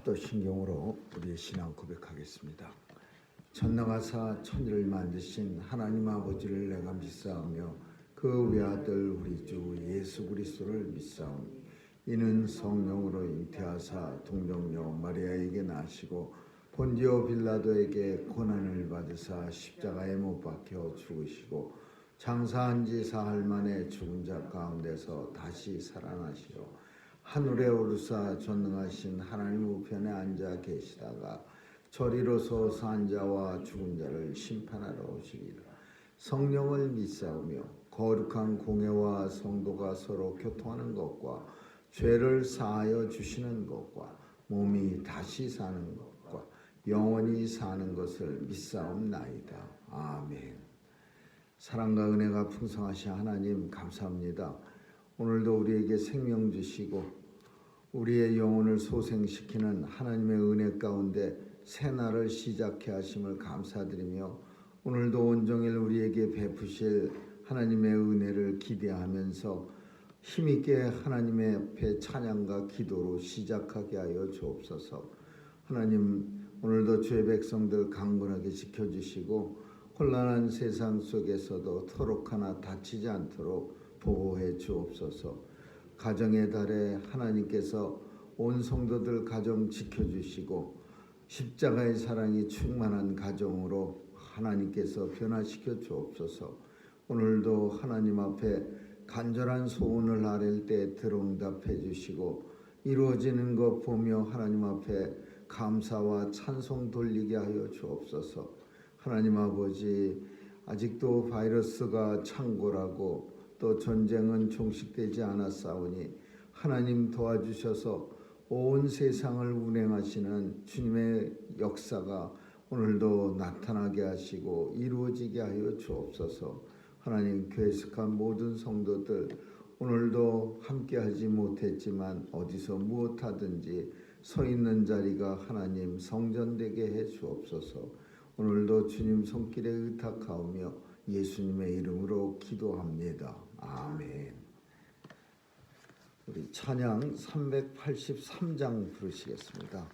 사도신경으로 우리의 신앙 고백하겠습니다. 전능하사 천지를 만드신 하나님 아버지를 내가 믿사오며 그 외아들 우리 주 예수 그리스도를 믿사오니 이는 성령으로 잉태하사 동정녀 마리아에게 나시고 본디오 빌라도에게 고난을 받으사 십자가에 못 박혀 죽으시고 장사한 지 사흘 만에 죽은 자 가운데서 다시 살아나시어 하늘에 오르사 전능하신 하나님 우편에 앉아 계시다가 저리로서 산 자와 죽은 자를 심판하러 오시리라. 성령을 믿사오며 거룩한 공회와 성도가 서로 교통하는 것과 죄를 사하여 주시는 것과 몸이 다시 사는 것과 영원히 사는 것을 믿사옵나이다. 아멘. 사랑과 은혜가 풍성하신 하나님 감사합니다. 오늘도 우리에게 생명 주시고 우리의 영혼을 소생시키는 하나님의 은혜 가운데 새날을 시작해 하심을 감사드리며 오늘도 온종일 우리에게 베푸실 하나님의 은혜를 기대하면서 힘있게 하나님의 앞에 찬양과 기도로 시작하게 하여 주옵소서. 하나님, 오늘도 주의 백성들 강건하게 지켜주시고 혼란한 세상 속에서도 터록 하나 다치지 않도록 보호해 주옵소서. 가정의 달에 하나님께서 온 성도들 가정 지켜주시고 십자가의 사랑이 충만한 가정으로 하나님께서 변화시켜 주옵소서. 오늘도 하나님 앞에 간절한 소원을 아랠 때 들응답해 주시고 이루어지는 것 보며 하나님 앞에 감사와 찬송 돌리게 하여 주옵소서. 하나님 아버지, 아직도 바이러스가 창궐하고 또 전쟁은 종식되지 않았사오니 하나님 도와주셔서 온 세상을 운행하시는 주님의 역사가 오늘도 나타나게 하시고 이루어지게 하여 주옵소서. 하나님, 괴식한 모든 성도들 오늘도 함께하지 못했지만 어디서 무엇하든지 서 있는 자리가 하나님 성전되게 해 주옵소서. 오늘도 주님 손길에 의탁하오며 예수님의 이름으로 기도합니다. 아멘. 우리 찬양 383장 부르시겠습니다.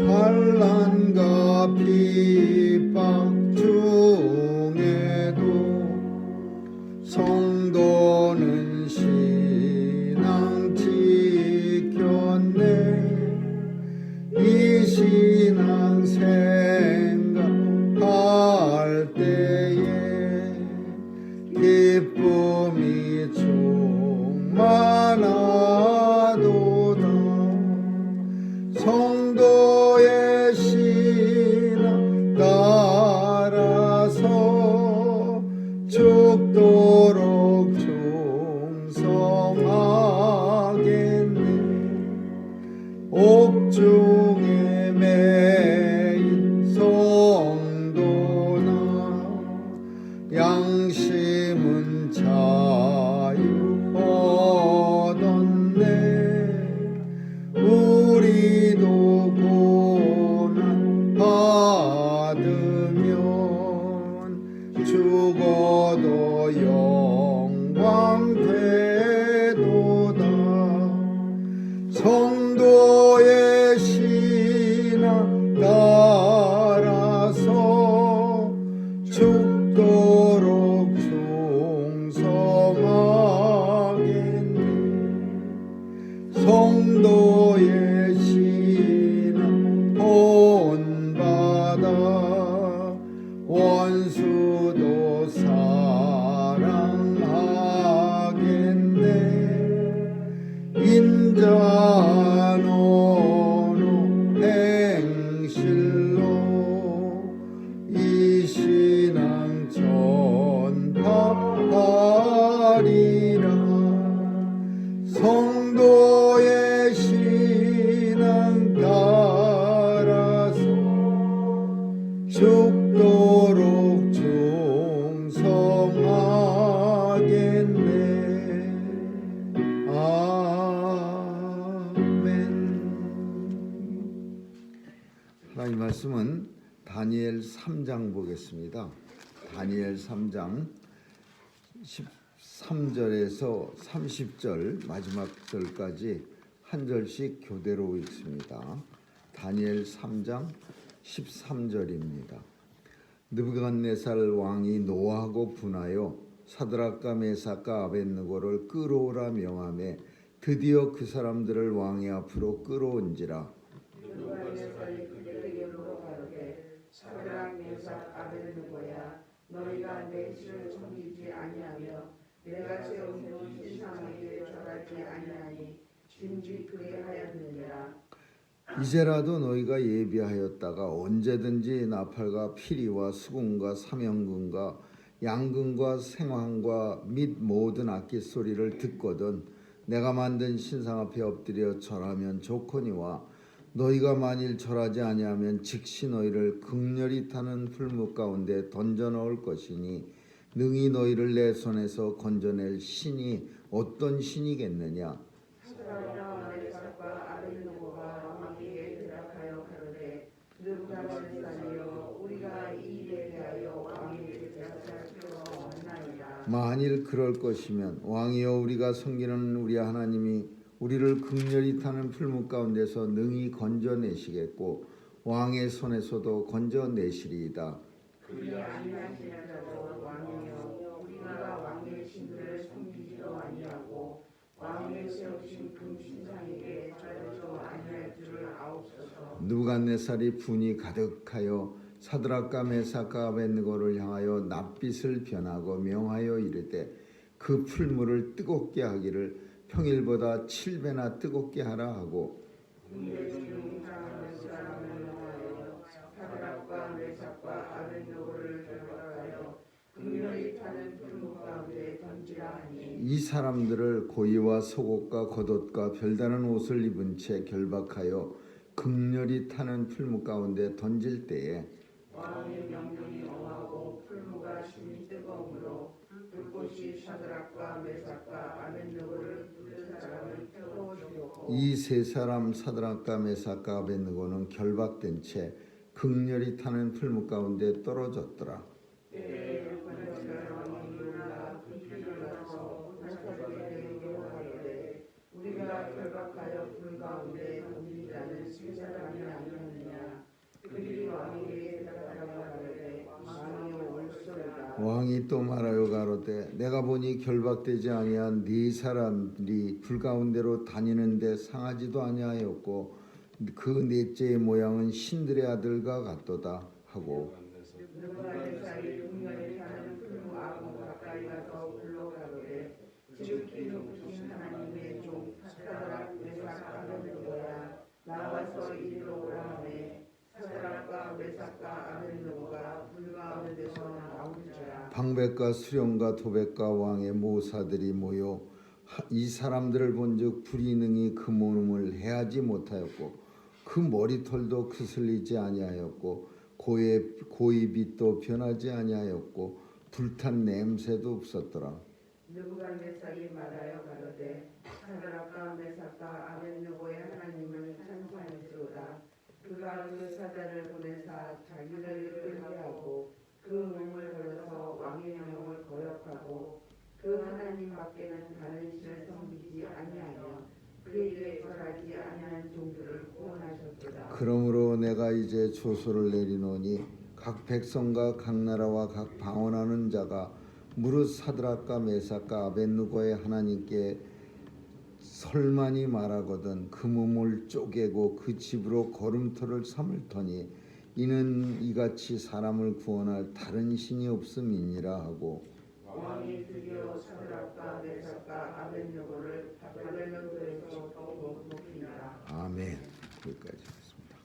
환난과 핍박 중에도 성도는 신앙 지켰네. 이 신앙 생각할 때에 기쁨이 충만하도다. 성도의 신앙 따라서 죽도록 충성하겠네. 옥중에 매인 성도나 양심은 자유 말씀은 다니엘 3장 보겠습니다. 다니엘 3장 13절에서 30절 마지막 절까지 한 절씩 교대로 읽습니다. 다니엘 3장 13절입니다. 느부갓네살 왕이 노하고 분하여 사드락과 메삭과 아벳느고를 끌어오라 명하매 드디어 그 사람들을 왕의 앞으로 끌어온지라. 느부갓네살이 그들에게 물어가로되 사드락 메삭 아벳느고야 너희가 내 신을 섬기지 아니하며 내가 세운 신상에게 절하지 아니하니 진즉 그리하였느니라. 이제라도 너희가 예비하였다가 언제든지 나팔과 피리와 수금과 사명금과 양금과 생황과 및 모든 악기 소리를 듣거든 내가 만든 신상 앞에 엎드려 절하면 좋거니와 너희가 만일 절하지 아니하면 즉시 너희를 극렬히 타는 풀무 가운데 던져 넣을 것이니 능히 너희를 내 손에서 건져낼 신이 어떤 신이겠느냐. 사드락과 메삭과 아벳느고가 왕에게 대답하여 가로되 느부갓네살이여 우리가 이 일에 대하여 왕에게 대답할 필요가 없나이다. 만일 그럴 것이면 왕이여 우리가 섬기는 우리 하나님이 우리를 극렬히 타는 풀무 가운데서 능히 건져내시겠고 왕의 손에서도 건져내시리이다. 그리 아니하시더라도 왕이여 우리가 왕의 신들을 섬기지도 아니하고 왕의 세우신 금신상에게 절하지도 아니할 줄을 아옵소서. 느부갓네살이 분이 가득하여 사드락과 메삭과 아벳느고를 향하여 낯빛을 변하고 명하여 이르되 그 풀무를 뜨겁게 하기를 평일보다 7배나 뜨겁게 하라 하고 근데 지금 사람을 명하여 사드락과 메삭과 아벳느고를 결박하여 극렬히 타는 풀무 가운데 던지라 하니 이 사람들을 고이와 속옷과 겉옷과 별다른 옷을 입은 채 결박하여 극렬히 타는 풀무 가운데 던질 때에 왕의 명령이 엄하고 풀무가 심히 뜨거우므로 불꽃이 사드락과 메삭과 아벳느고를 부른 사람을 태워주었고 이 세 사람 사드락과 메삭과 아벳느고는 결박된 채 극렬히 타는 풀무 가운데 떨어졌더라. 때에 느부갓네살 왕이 일어나 그 피를 가서 사드락에게 명하되 우리가 결박하여 불 가운데 던진 자는 세 사람이 아니었느냐. 그들이 왕에게 대답하여 가로되 왕이여 옳소이다. 왕이 또 말하여 가로되 내가 보니 결박되지 아니한 네 사람이 불 가운데로 다니는데 상하지도 아니하였고 그 넷째의 모양은 신들의 아들과 같도다 하고 느부갓네살이 극렬히 타는 풀무 앞으로 가까이 가서 불러가로되 지극히 높으신 하나님의 종 사드락 메삭 아벳느고야 나와서 이리로 오라 하매 사드락과 메삭과 아벳느고가 불 가운데서 나오니라. 방백과 수령과 도백과 왕의 모사들이 모여 이 사람들을 본즉 불이 능히 그 몸을 해하지 못하였고 그 머리털도 그슬리지 아니하였고 고의 빛도 변하지 아니하였고 불탄 냄새도 없었더라. 느부갓네살이 말하여 가로되 사드락과 메삭과 아벳느고의 하나님을 찬송할지로다. 그가 그 사자를 보내사 자기를 끌게하고 그 몸을 걸어서 왕의 명을 거역하고 그 하나님 밖에는 다른 신을 섬기지 아니하며 그에게 절하지 아니한 종들을 구원하셨도다. 그러므로 내가 이제 조소를 내리노니 각 백성과 각 나라와 각 방언하는 자가 무릇 사드락과 메삭과 아벳느고의 하나님께 설만이 말하거든 그 몸을 쪼개고 그 집으로 걸음터를 삼을 터니 이는 이같이 사람을 구원할 다른 신이 없음이니라 하고 왕이 드디어 사드락과 메삭과 아벳느고를 바벨론에서 뽑히니라. 아멘. 거기까지 하겠습니다.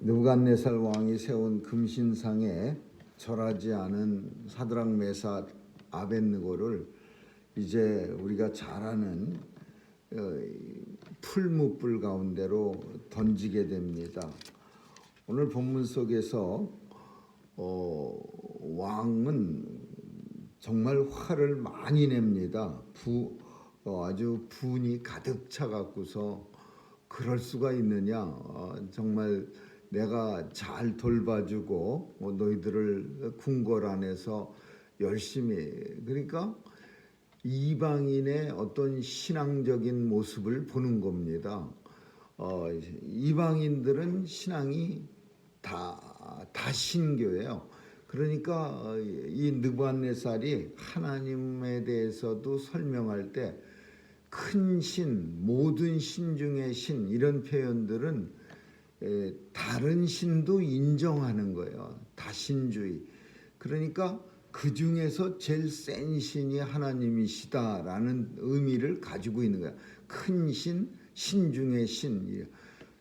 느부갓네살 왕이 세운 금신상에 절하지 않은 사드락 메삭 아벳느고를 이제 우리가 잘 아는 풀무불 가운데로 던지게 됩니다. 오늘 본문 속에서 왕은 정말 화를 많이 냅니다. 아주 분이 가득 차 갖고서 그럴 수가 있느냐? 정말 내가 잘 돌봐주고 너희들을 궁궐 안에서 열심히, 그러니까 이방인의 어떤 신앙적인 모습을 보는 겁니다. 이방인들은 신앙이 다 신교예요. 그러니까 이 느부갓네살이 하나님에 대해서도 설명할 때 큰 신, 모든 신 중의 신, 이런 표현들은 다른 신도 인정하는 거예요. 다신주의. 그러니까 그 중에서 제일 센 신이 하나님이시다라는 의미를 가지고 있는 거야. 큰 신, 신 중의 신.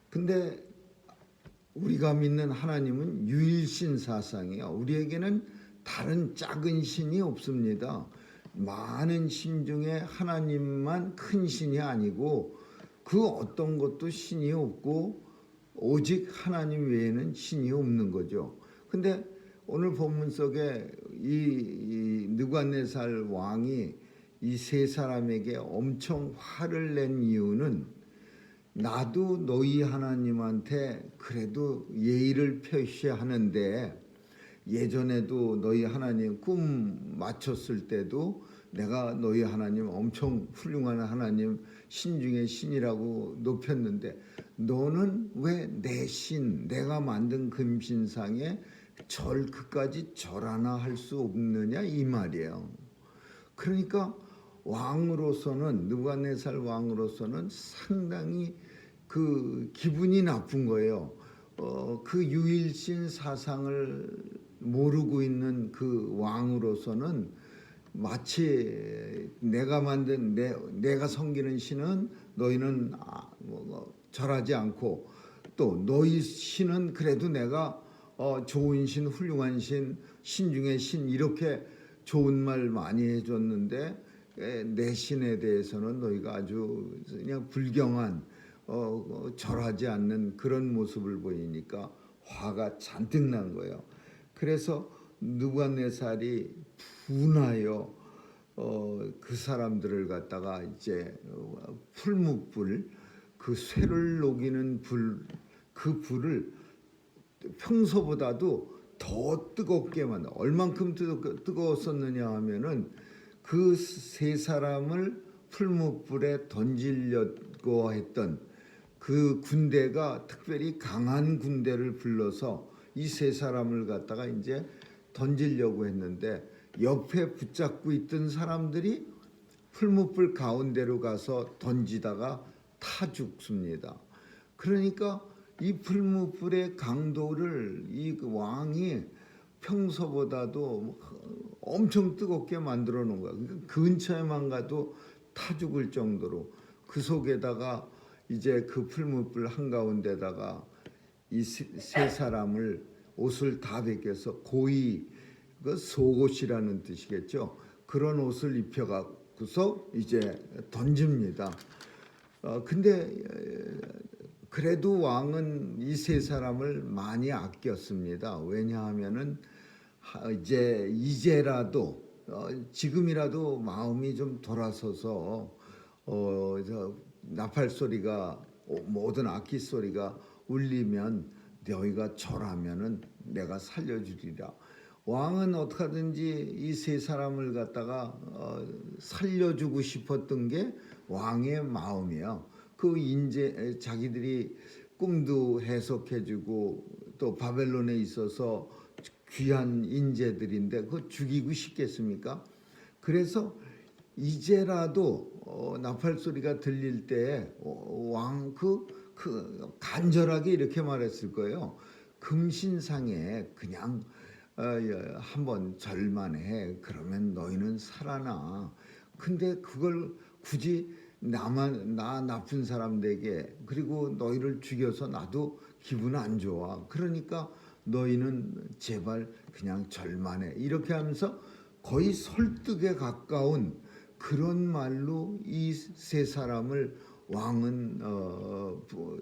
근데 우리가 믿는 하나님은 유일신 사상이에요. 우리에게는 다른 작은 신이 없습니다. 많은 신 중에 하나님만 큰 신이 아니고 그 어떤 것도 신이 없고 오직 하나님 외에는 신이 없는 거죠. 근데 오늘 본문 속에 이 느부갓네살 왕이 이 세 사람에게 엄청 화를 낸 이유는, 나도 너희 하나님한테 그래도 예의를 표시하는데 예전에도 너희 하나님 꿈 맞췄을 때도 내가 너희 하나님 엄청 훌륭한 하나님, 신 중에 신이라고 높였는데 너는 왜 내 신, 내가 만든 금신상에 그까지 절 하나 할 수 없느냐, 이 말이에요. 그러니까 왕으로서는, 느부갓네살 왕으로서는 상당히 그 기분이 나쁜 거예요. 그 유일신 사상을 모르고 있는 그 왕으로서는 마치 내가 만든 내가 섬기는 신은 너희는 절하지 않고, 또 너희 신은 그래도 내가 좋은 신, 훌륭한 신, 신 중에 신, 이렇게 좋은 말 많이 해줬는데 내 신에 대해서는 너희가 아주 그냥 불경한, 절하지 않는 그런 모습을 보이니까 화가 잔뜩 난 거예요. 그래서 느부갓네살이 분하여 그 사람들을 갖다가 이제 풀무불, 그 쇠를 녹이는 불, 그 불을 평소보다도 더 뜨겁게 만들. 얼만큼 뜨거웠었느냐 하면은 그 세 사람을 풀무불에 던지려고 했던 그 군대가 특별히 강한 군대를 불러서 이 세 사람을 갖다가 이제 던지려고 했는데 옆에 붙잡고 있던 사람들이 풀무불 가운데로 가서 던지다가 타 죽습니다. 그러니까 이 풀무불의 강도를 이 왕이 평소보다도 엄청 뜨겁게 만들어 놓은 거야. 그러니까 근처에만 가도 타 죽을 정도로. 그 속에다가 이제 그 풀무불 한가운데다가 이 세 사람을 옷을 다 벗겨서 고이, 그 속옷이라는 뜻이겠죠. 그런 옷을 입혀갖고서 이제 던집니다. 근데 그래도 왕은 이 세 사람을 많이 아꼈습니다. 왜냐하면은 이제라도 지금이라도 마음이 좀 돌아서서 나팔 소리가, 모든 악기 소리가 울리면 너희가 절하면은 내가 살려주리라. 왕은 어떻게든지 이 세 사람을 갖다가 살려주고 싶었던 게 왕의 마음이에요. 그 인재, 자기들이 꿈도 해석해주고 또 바벨론에 있어서 귀한 인재들인데 그거 죽이고 싶겠습니까? 그래서 이제라도 나팔 소리가 들릴 때 왕 간절하게 이렇게 말했을 거예요. 금신상에 그냥 한번 절만 해. 그러면 너희는 살아나. 근데 그걸 굳이 나 나쁜 사람에게, 그리고 너희를 죽여서 나도 기분 안 좋아. 그러니까 너희는 제발 그냥 절만 해. 이렇게 하면서 거의 설득에 가까운 그런 말로 이 세 사람을 왕은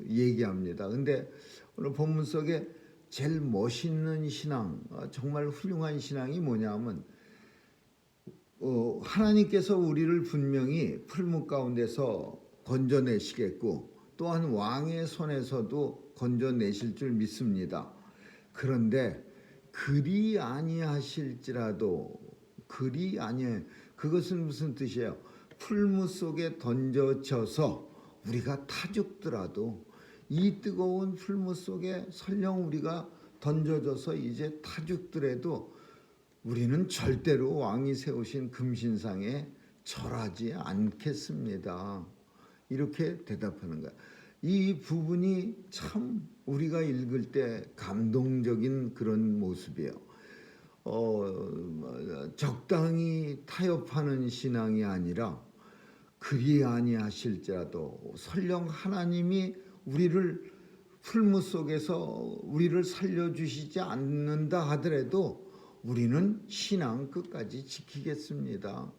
얘기합니다. 근데 오늘 본문 속에 제일 멋있는 신앙, 정말 훌륭한 신앙이 뭐냐면 하나님께서 우리를 분명히 풀무 가운데서 건져내시겠고 또한 왕의 손에서도 건져내실 줄 믿습니다. 그런데 그리 아니하실지라도 그것은 무슨 뜻이에요? 풀무 속에 던져져서 우리가 타 죽더라도 이 뜨거운 풀무 속에 설령 우리가 던져져서 이제 타 죽더라도 우리는 절대로 왕이 세우신 금신상에 절하지 않겠습니다. 이렇게 대답하는 거야. 이 부분이 참 우리가 읽을 때 감동적인 그런 모습이에요. 적당히 타협하는 신앙이 아니라 그리 아니하실지라도 설령 하나님이 우리를 풀무 속에서 우리를 살려주시지 않는다 하더라도 우리는 신앙 끝까지 지키겠습니다.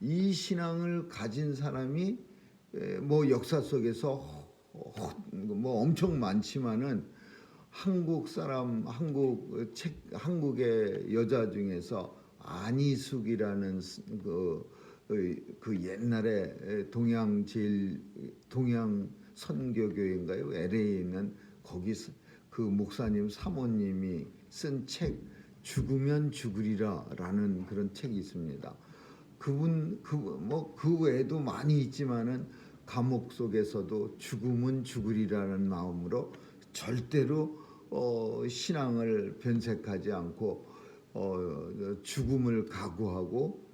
이 신앙을 가진 사람이 뭐 역사 속에서 뭐 엄청 많지만은 한국의 여자 중에서 안희숙이라는 그 옛날에 동양 선교교회인가요? LA에 있는 거기 그 목사님 사모님이 쓴 책 죽으면 죽으리라라는 그런 책이 있습니다. 그 외에도 많이 있지만은 감옥 속에서도 죽음은 죽으리라는 마음으로 절대로 신앙을 변색하지 않고 죽음을 각오하고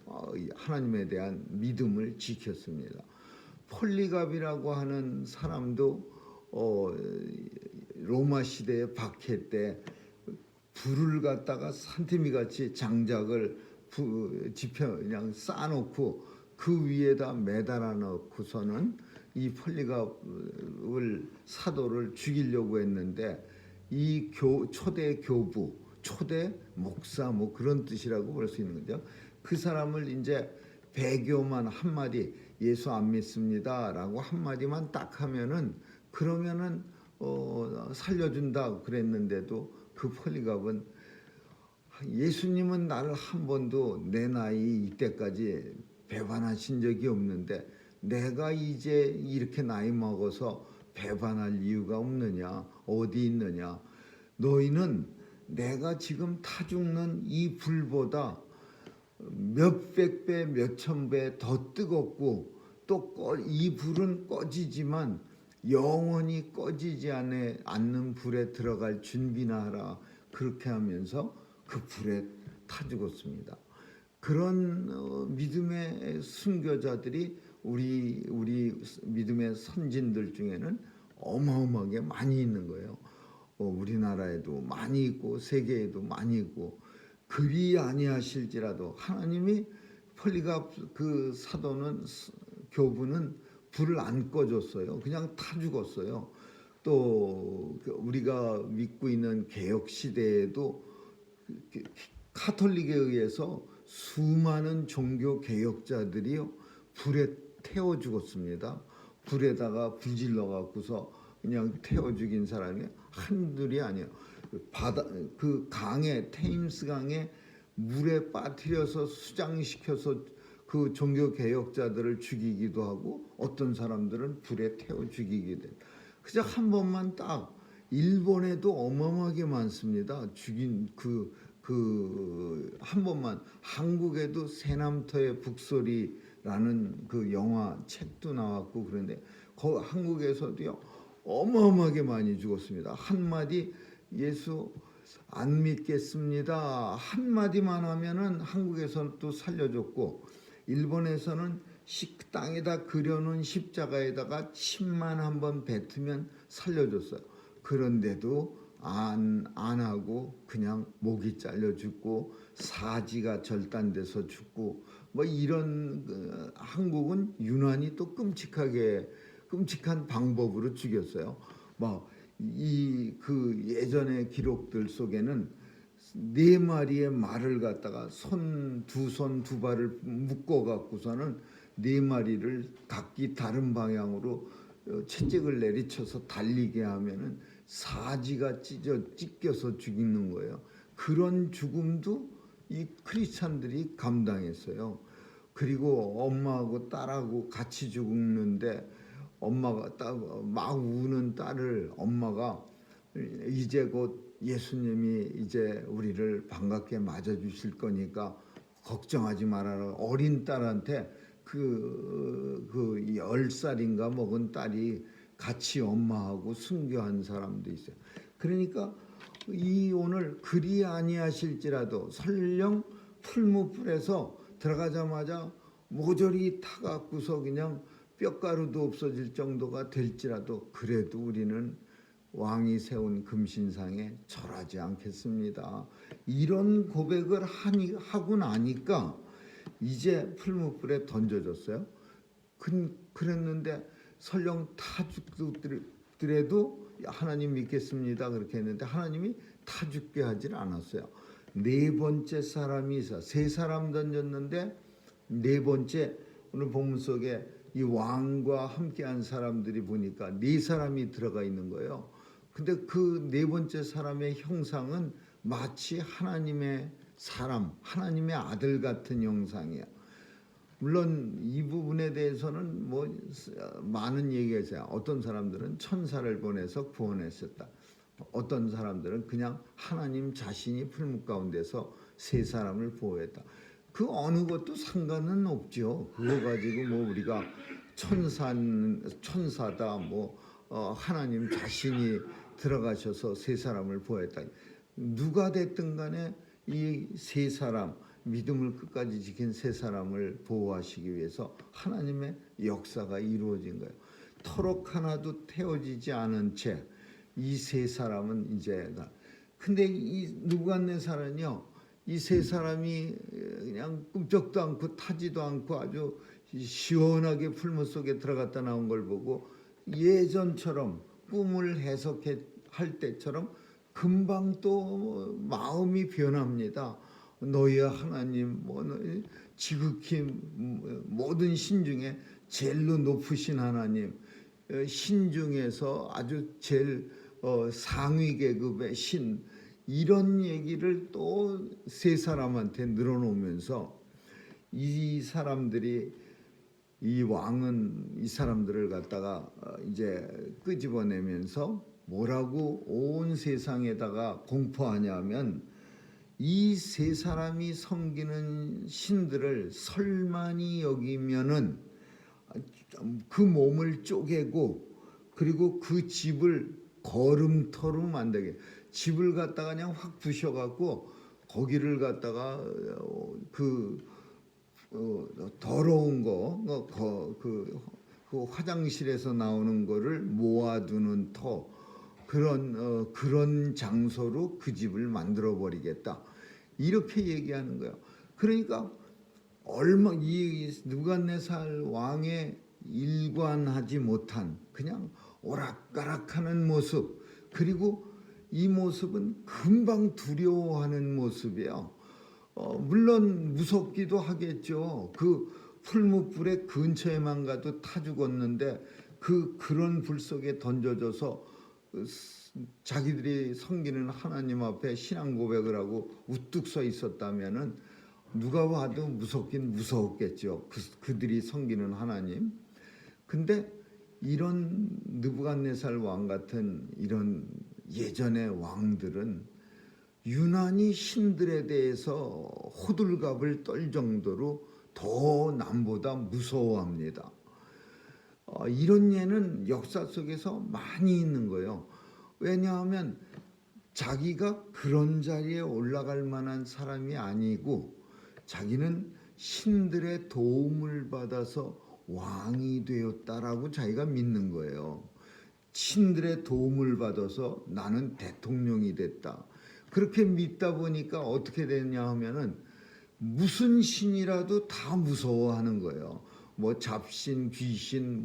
하나님에 대한 믿음을 지켰습니다. 폴리갑이라고 하는 사람도 로마 시대의 박해 때 불을 갖다가 산더미 같이 장작을 그냥 쌓아놓고 그 위에다 매달아 놓고서는 이 폴리갑을 사도를 죽이려고 했는데 이 초대 교부, 초대 목사 뭐 그런 뜻이라고 볼 수 있는 거죠. 그 사람을 이제 배교만 한마디 예수 안 믿습니다라고 한마디만 딱 하면은 그러면은 살려준다 그랬는데도 그 폴리갑은 예수님은 나를 한 번도 내 나이 이때까지 배반하신 적이 없는데 내가 이제 이렇게 나이 먹어서 배반할 이유가 없느냐? 어디 있느냐? 너희는 내가 지금 타 죽는 이 불보다 몇백 배, 몇천 배 더 뜨겁고 또 이 불은 꺼지지만 영원히 꺼지지 않는 불에 들어갈 준비나 하라. 그렇게 하면서 그 불에 타 죽었습니다. 그런 믿음의 순교자들이 우리 믿음의 선진들 중에는 어마어마하게 많이 있는 거예요. 우리나라에도 많이 있고 세계에도 많이 있고 그리 아니하실지라도 하나님이 폴리갑 그 사도는 교부는 불을 안 꺼줬어요. 그냥 타 죽었어요. 또 우리가 믿고 있는 개혁 시대에도 카톨릭에 의해서 수많은 종교 개혁자들이요 불에 태워 죽었습니다. 불에다가 불질러 갖고서 그냥 태워 죽인 사람이 한둘이 아니에요. 그 강에 테임스 강에 물에 빠뜨려서 수장시켜서 그 종교 개혁자들을 죽이기도 하고 어떤 사람들은 불에 태워 죽이기도 해요. 그저 한 번만 딱 일본에도 어마어마하게 많습니다. 죽인 한 번만 한국에도 새남터의 북소리라는 그 영화 책도 나왔고 그런데 한국에서도요 어마어마하게 많이 죽었습니다. 한마디 예수 안 믿겠습니다. 한마디만 하면은 한국에서는 또 살려줬고 일본에서는 식당에다 그려놓은 십자가에다가 침만 한번 뱉으면 살려줬어요. 그런데도 안 하고 그냥 목이 잘려 죽고 사지가 절단돼서 죽고 뭐 이런 한국은 유난히 또 끔찍한 방법으로 죽였어요. 뭐 그 예전의 기록들 속에는 4마리의 말을 갖다가 두 손 두 발을 묶어 갖고서는 4마리를 각기 다른 방향으로 채찍을 내리쳐서 달리게 하면은 사지가 찢겨서 죽이는 거예요. 그런 죽음도 이 크리스찬들이 감당했어요. 그리고 엄마하고 딸하고 같이 죽는데 엄마가 막 우는 딸을 엄마가 이제 곧 예수님이 이제 우리를 반갑게 맞아주실 거니까 걱정하지 말아라. 어린 딸한테 그 10살인가 먹은 딸이 같이 엄마하고 순교한 사람도 있어요. 그러니까 이 오늘 그리 아니하실지라도 설령 풀무불에서 들어가자마자 모조리 타갖고서 그냥 뼈가루도 없어질 정도가 될지라도 그래도 우리는 왕이 세운 금신상에 절하지 않겠습니다. 이런 고백을 하고 나니까 이제 풀무불에 던져졌어요. 그랬는데 설령 타 죽더라도 하나님 믿겠습니다 그렇게 했는데 하나님이 타 죽게 하질 않았어요. 네 번째 사람이 있어. 세 사람 던졌는데 네 번째 오늘 본문 속에 이 왕과 함께한 사람들이 보니까 네 사람이 들어가 있는 거예요. 근데 그 네 번째 사람의 형상은 마치 하나님의 사람, 하나님의 아들 같은 형상이에요. 물론 이 부분에 대해서는 뭐 많은 얘기가 있어요. 어떤 사람들은 천사를 보내서 구원했었다. 어떤 사람들은 그냥 하나님 자신이 풀무 가운데서 세 사람을 보호했다. 그 어느 것도 상관은 없죠. 그거 가지고 뭐 우리가 천사다 뭐 하나님 자신이 들어가셔서 세 사람을 보호했다. 누가 됐든 간에 이 세 사람 믿음을 끝까지 지킨 세 사람을 보호하시기 위해서 하나님의 역사가 이루어진 거예요. 터럭 하나도 태워지지 않은 채 이 세 사람은 이제 근데 이 느부갓네살은요 이 세 사람이 그냥 꿈쩍도 않고 타지도 않고 아주 시원하게 풀무 속에 들어갔다 나온 걸 보고 예전처럼 꿈을 해석할 때처럼 금방 또 마음이 변합니다. 너희의 하나님 지극히 모든 신 중에 제일로 높으신 하나님, 신 중에서 아주 제일 상위 계급의 신, 이런 얘기를 또 세 사람한테 늘어놓으면서 이 사람들이 이 왕은 이 사람들을 갖다가 이제 끄집어내면서 뭐라고 온 세상에다가 공포하냐면 이 세 사람이 섬기는 신들을 설만히 여기면은 그 몸을 쪼개고 그리고 그 집을 거름터로 만들게 집을 갖다가 그냥 확 부셔갖고 거기를 갖다가 더러운 그 화장실에서 나오는 거를 모아두는 터 그런 장소로 그 집을 만들어 버리겠다 이렇게 얘기하는 거예요. 그러니까 이 느부갓네살 왕의 일관하지 못한 그냥 오락가락하는 모습 그리고 이 모습은 금방 두려워하는 모습이에요. 물론 무섭기도 하겠죠. 그 풀무불의 근처에만 가도 타 죽었는데 그런 불 속에 던져져서 자기들이 섬기는 하나님 앞에 신앙 고백을 하고 우뚝 서 있었다면은 누가 봐도 무섭긴 무서웠겠죠. 그들이 섬기는 하나님. 근데 이런 느부갓네살 왕 같은 이런 예전의 왕들은 유난히 신들에 대해서 호들갑을 떨 정도로 더 남보다 무서워합니다. 이런 예는 역사 속에서 많이 있는 거예요. 왜냐하면 자기가 그런 자리에 올라갈 만한 사람이 아니고 자기는 신들의 도움을 받아서 왕이 되었다라고 자기가 믿는 거예요. 신들의 도움을 받아서 나는 대통령이 됐다. 그렇게 믿다 보니까 어떻게 됐냐 하면은 무슨 신이라도 다 무서워하는 거예요. 뭐 잡신, 귀신,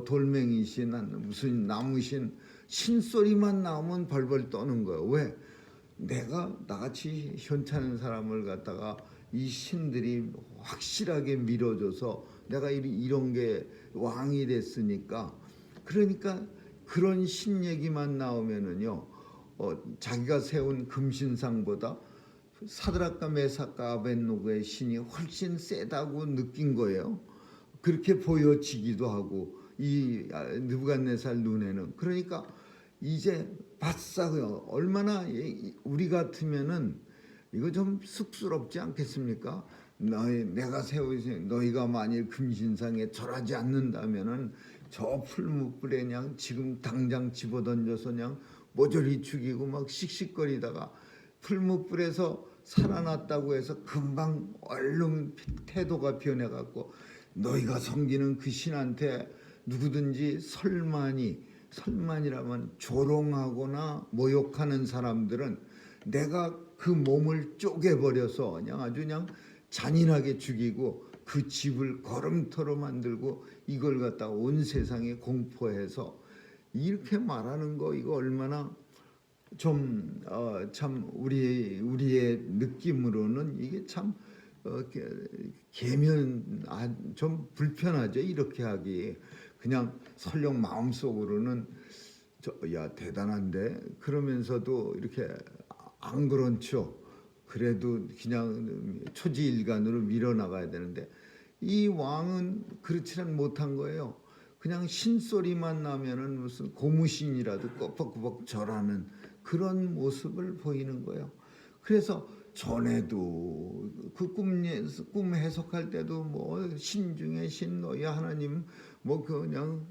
돌멩이신, 무슨 나무신, 신소리만 나오면 벌벌 떠는 거예요. 왜? 내가 나같이 현찮은 사람을 갖다가 이 신들이 확실하게 밀어줘서 내가 이런 게 왕이 됐으니까 그러니까 그런 신 얘기만 나오면은요 자기가 세운 금신상보다 사드락과 메삭과 아벳노고의 신이 훨씬 세다고 느낀 거예요. 그렇게 보여지기도 하고 이 느부갓네살 눈에는. 그러니까 이제 바싹 얼마나 우리 같으면은 이거 좀 쑥스럽지 않겠습니까? 내가 세우신 너희가 만일 금신상에 절하지 않는다면은 저 풀무불에 그냥 지금 당장 집어던져서 그냥 모조리 죽이고 막 씩씩거리다가 풀무불에서 살아났다고 해서 금방 얼른 태도가 변해갖고 너희가 섬기는 그 신한테 누구든지 설만이라면 조롱하거나 모욕하는 사람들은 내가 그 몸을 쪼개버려서 그냥 아주 그냥 잔인하게 죽이고 그 집을 걸음터로 만들고 이걸 갖다 온 세상에 공포해서 이렇게 말하는 거 이거 얼마나 좀 참 우리의 느낌으로는 이게 참 계면 좀 불편하죠. 이렇게 하기 그냥 설령 마음속으로는 야 대단한데 그러면서도 이렇게 안 그렇죠. 그래도 그냥 초지일간으로 밀어나가야 되는데 이 왕은 그렇지는 못한 거예요. 그냥 신소리만 나면은 무슨 고무신이라도 꼬박꼬박 절하는 그런 모습을 보이는 거예요. 그래서 전에도 그 꿈 해석할 때도 뭐 신 중에 신 너희 하나님 뭐 그냥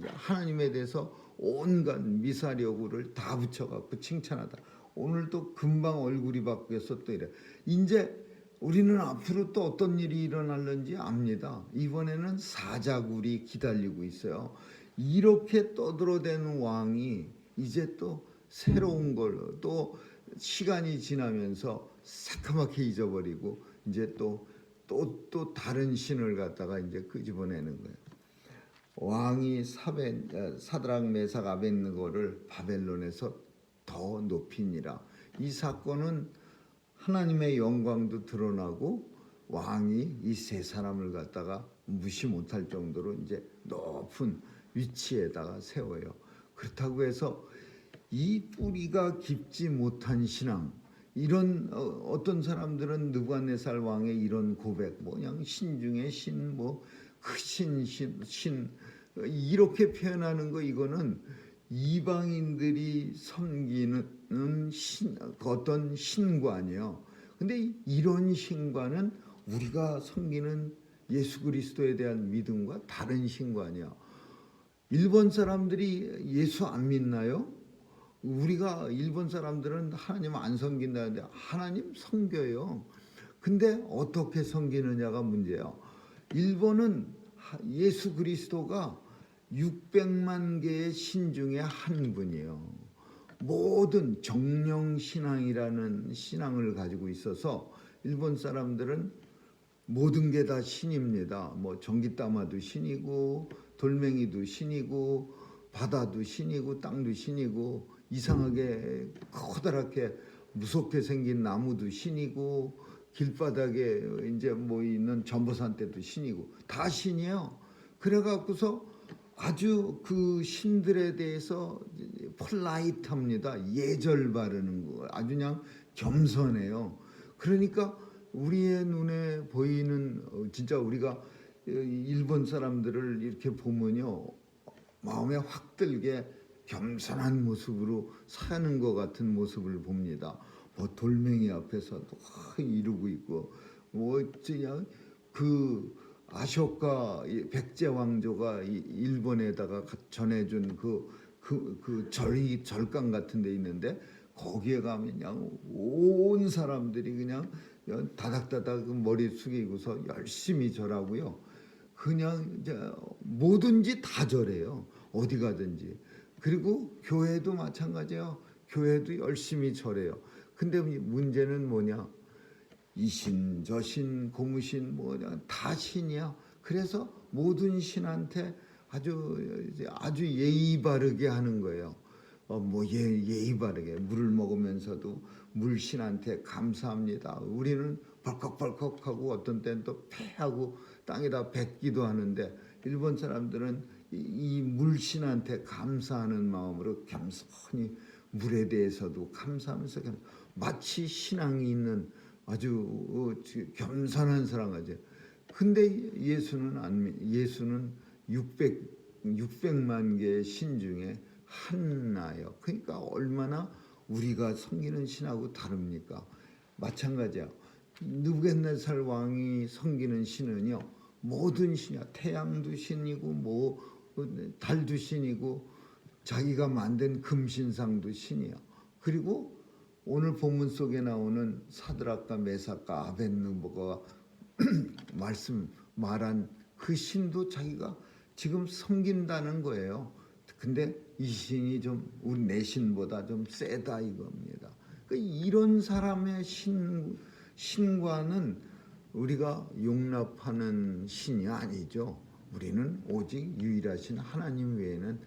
하나님에 대해서 온갖 미사려구를 다 붙여갖고 칭찬하다. 오늘도 금방 얼굴이 바뀌어서 또 이래. 이제 우리는 앞으로 또 어떤 일이 일어날는지 압니다. 이번에는 사자굴이 기다리고 있어요. 이렇게 떠들어대는 왕이 이제 또 새로운 걸로 또 시간이 지나면서 새카맣게 잊어버리고 이제 또 다른 신을 갖다가 이제 끄집어내는 거예요. 왕이 사드락 메삭 아벳느고를 바벨론에서 더 높이니라. 이 사건은 하나님의 영광도 드러나고 왕이 이 세 사람을 갖다가 무시 못할 정도로 이제 높은 위치에다가 세워요. 그렇다고 해서 이 뿌리가 깊지 못한 신앙, 이런 어떤 사람들은 느부갓네살 왕의 이런 고백, 뭐 그냥 신 중에 신, 뭐 크신 신 이렇게 표현하는 거 이거는 이방인들이 섬기는 어떤 신관이에요. 근데 이런 신관은 우리가 섬기는 예수 그리스도에 대한 믿음과 다른 신관이야. 일본 사람들이 예수 안 믿나요? 우리가 일본 사람들은 하나님 안 섬긴다는데 하나님 섬겨요. 근데 어떻게 섬기느냐가 문제예요. 일본은 예수 그리스도가 600만 개의 신 중에 한 분이에요. 모든 정령신앙이라는 신앙을 가지고 있어서 일본 사람들은 모든 게 다 신입니다. 뭐 전기다마도 신이고 돌멩이도 신이고 바다도 신이고 땅도 신이고 이상하게 커다랗게 무섭게 생긴 나무도 신이고 길바닥에 이제 뭐 있는 전보산대도 신이고 다 신이에요. 그래갖고서 아주 그 신들에 대해서 폴라이트합니다. 예절 바르는 거 아주 그냥 겸손해요. 그러니까 우리의 눈에 보이는 진짜 우리가 일본 사람들을 이렇게 보면요 마음에 확 들게 겸손한 모습으로 사는 것 같은 모습을 봅니다. 뭐 돌멩이 앞에서도 이루고 있고 뭐 그냥 그 아쇼카 백제 왕조가 일본에다가 전해준 그 절강 같은 데 있는데 거기에 가면 그냥 온 사람들이 그냥 다닥다닥 머리 숙이고서 열심히 절하고요. 그냥 이제 뭐든지 다 절해요. 어디 가든지. 그리고 교회도 마찬가지예요. 교회도 열심히 절해요. 근데 문제는 뭐냐? 이신, 저신, 고무신 뭐냐 다 신이야. 그래서 모든 신한테 아주 예의 바르게 하는 거예요. 뭐 예의 바르게 물을 먹으면서도 물신한테 감사합니다. 우리는 벌컥벌컥하고 어떤 때는 또 패하고 땅에다 뱉기도 하는데 일본 사람들은 이 물신한테 감사하는 마음으로 겸손히 물에 대해서도 감사하면서 마치 신앙이 있는 아주 겸손한 사람 같아요. 근데 예수는 600만 개의 신 중에 하나예요. 그러니까 얼마나 우리가 섬기는 신하고 다릅니까? 마찬가지야. 느부갓네살 왕이 섬기는 신은요, 모든 신이야. 태양도 신이고 뭐 달도 신이고 자기가 만든 금신상도 신이야. 그리고 오늘 본문 속에 나오는 사드락과 메삭과 아벳느고가 말한 그 신도 자기가 지금 섬긴다는 거예요. 근데 이 신이 좀 우리 내 신보다 좀 세다 이겁니다. 그러니까 이런 사람의 신과는 우리가 용납하는 신이 아니죠. 우리는 오직 유일하신 하나님 외에는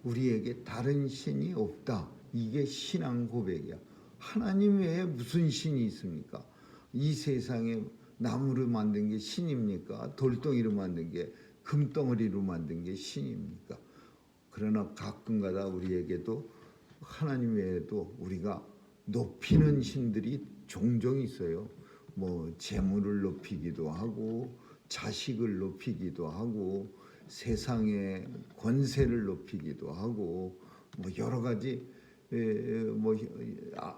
우리에게 다른 신이 없다. 이게 신앙 고백이야. 하나님 외에 무슨 신이 있습니까? 이 세상에 나무로 만든 게 신입니까? 돌덩이로 만든 게, 금덩어리로 만든 게 신입니까? 그러나 가끔가다 우리에게도 하나님 외에도 우리가 높이는 신들이 종종 있어요. 뭐 재물을 높이기도 하고 자식을 높이기도 하고 세상의 권세를 높이기도 하고 뭐 여러 가지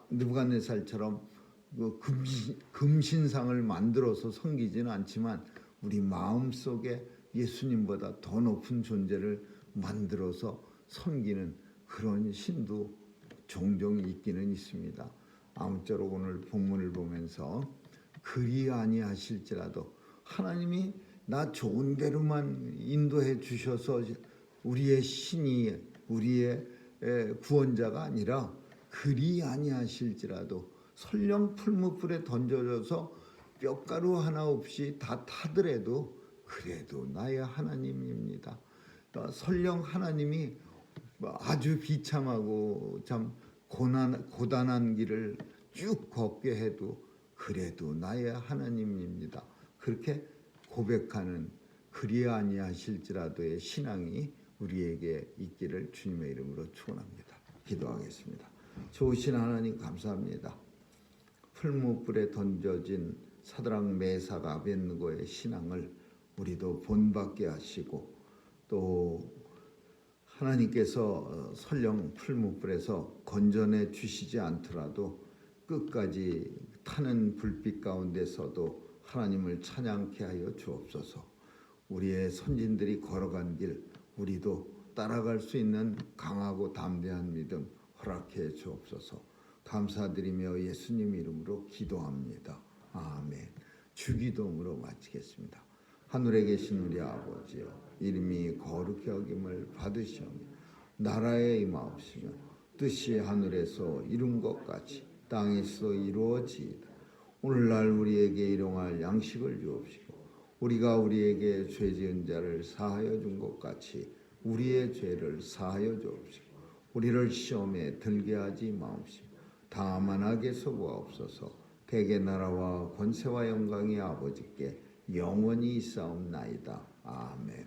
느부갓네살처럼 금신상을 만들어서 섬기지는 않지만 우리 마음속에 예수님보다 더 높은 존재를 만들어서 섬기는 그런 신도 종종 있기는 있습니다. 아무쪼록 오늘 본문을 보면서 그리 아니하실지라도 하나님이 나 좋은 대로만 인도해 주셔서 우리의 신이 우리의 구원자가 아니라 그리 아니하실지라도 설령 풀무불에 던져져서 뼈가루 하나 없이 다 타더라도 그래도 나의 하나님입니다. 설령 하나님이 아주 비참하고 참 고단한 길을 쭉 걷게 해도 그래도 나의 하나님입니다. 그렇게 고백하는 그리 아니하실지라도의 신앙이 우리에게 있기를 주님의 이름으로 축원합니다. 기도하겠습니다. 좋으신 하나님 감사합니다. 풀무불에 던져진 사드락 메삭 아벳느고의 신앙을 우리도 본받게 하시고 또 하나님께서 설령 풀무불에서 건져내 주시지 않더라도 끝까지 타는 불빛 가운데서도 하나님을 찬양케 하여 주옵소서. 우리의 선진들이 걸어간 길 우리도 따라갈 수 있는 강하고 담대한 믿음 허락해 주옵소서. 감사드리며 예수님 이름으로 기도합니다. 아멘. 주기도문으로 마치겠습니다. 하늘에 계신 우리 아버지여, 이름이 거룩히 여김을 받으시오며 나라에 임하옵시며 뜻이 하늘에서 이룬 것 같이 땅에서 이루어지이다. 오늘날 우리에게 일용할 양식을 주옵시고 우리가 우리에게 죄 지은 자를 사하여 준 것 같이 우리의 죄를 사하여 주옵시고 우리를 시험에 들게 하지 마옵시고 다만 악에서 구하옵소서. 대개 나라와 권세와 영광이 아버지께 영원히 있사옵나이다. 아멘.